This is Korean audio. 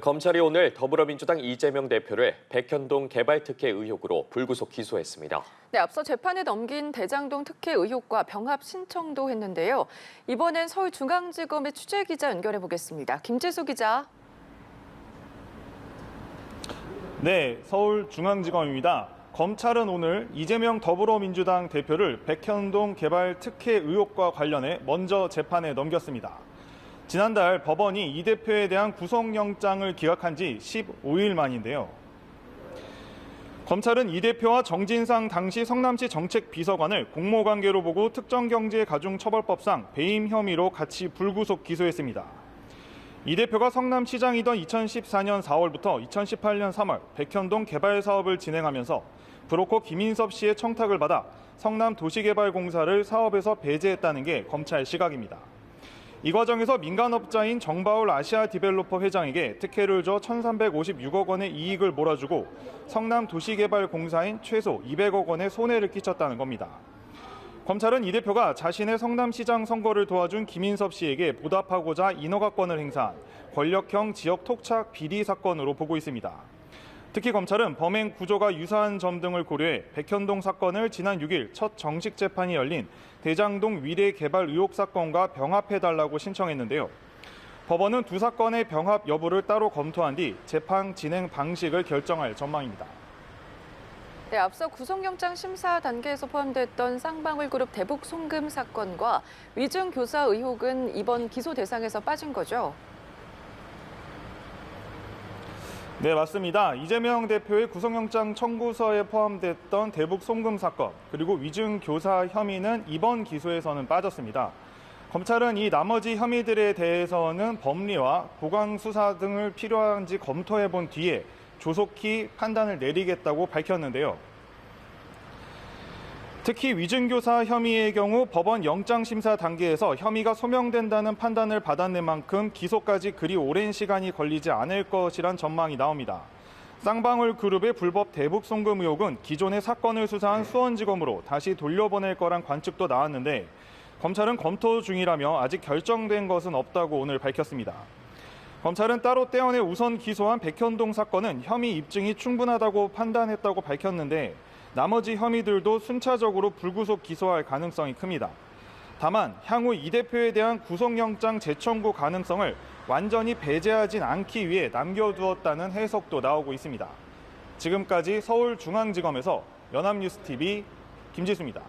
검찰이 오늘 더불어민주당 이재명 대표를 백현동 개발특혜 의혹으로 불구속 기소했습니다. 네, 앞서 재판에 넘긴 대장동 특혜 의혹과 병합 신청도 했는데요. 이번엔 서울중앙지검의 취재기자 연결해 보겠습니다. 김재수 기자. 네, 서울중앙지검입니다. 검찰은 오늘 이재명 더불어민주당 대표를 백현동 개발 특혜 의혹과 관련해 먼저 재판에 넘겼습니다. 지난달 법원이 이 대표에 대한 구속영장을 기각한 지 15일 만인데요. 검찰은 이 대표와 정진상 당시 성남시 정책비서관을 공모관계로 보고 특정경제가중처벌법상 배임 혐의로 같이 불구속 기소했습니다. 이 대표가 성남시장이던 2014년 4월부터 2018년 3월 백현동 개발 사업을 진행하면서 브로커 김인섭 씨의 청탁을 받아 성남도시개발공사를 사업에서 배제했다는 게 검찰 시각입니다. 이 과정에서 민간업자인 정바울 아시아디벨로퍼 회장에게 특혜를 줘 1,356억 원의 이익을 몰아주고 성남도시개발공사인 최소 200억 원의 손해를 끼쳤다는 겁니다. 검찰은 이 대표가 자신의 성남시장 선거를 도와준 김인섭 씨에게 보답하고자 인허가권을 행사한 권력형 지역 토착 비리 사건으로 보고 있습니다. 특히 검찰은 범행 구조가 유사한 점 등을 고려해 백현동 사건을 지난 6일 첫 정식 재판이 열린 대장동 위례 개발 의혹 사건과 병합해달라고 신청했는데요. 법원은 두 사건의 병합 여부를 따로 검토한 뒤 재판 진행 방식을 결정할 전망입니다. 네, 앞서 구속영장 심사 단계에서 포함됐던 쌍방울그룹 대북 송금 사건과 위증 교사 의혹은 이번 기소 대상에서 빠진 거죠? 네, 맞습니다. 이재명 대표의 구속영장 청구서에 포함됐던 대북 송금 사건 그리고 위증 교사 혐의는 이번 기소에서는 빠졌습니다. 검찰은 이 나머지 혐의들에 대해서는 법리와 보강 수사 등을 필요한지 검토해 본 뒤에 조속히 판단을 내리겠다고 밝혔는데요. 특히 위증교사 혐의의 경우 법원 영장심사 단계에서 혐의가 소명된다는 판단을 받았는 만큼 기소까지 그리 오랜 시간이 걸리지 않을 것이란 전망이 나옵니다. 쌍방울 그룹의 불법 대북 송금 의혹은 기존의 사건을 수사한 수원지검으로 다시 돌려보낼 거란 관측도 나왔는데 검찰은 검토 중이라며 아직 결정된 것은 없다고 오늘 밝혔습니다. 검찰은 따로 떼어내 우선 기소한 백현동 사건은 혐의 입증이 충분하다고 판단했다고 밝혔는데 나머지 혐의들도 순차적으로 불구속 기소할 가능성이 큽니다. 다만 향후 이 대표에 대한 구속영장 재청구 가능성을 완전히 배제하진 않기 위해 남겨두었다는 해석도 나오고 있습니다. 지금까지 서울중앙지검에서 연합뉴스TV 김지수입니다.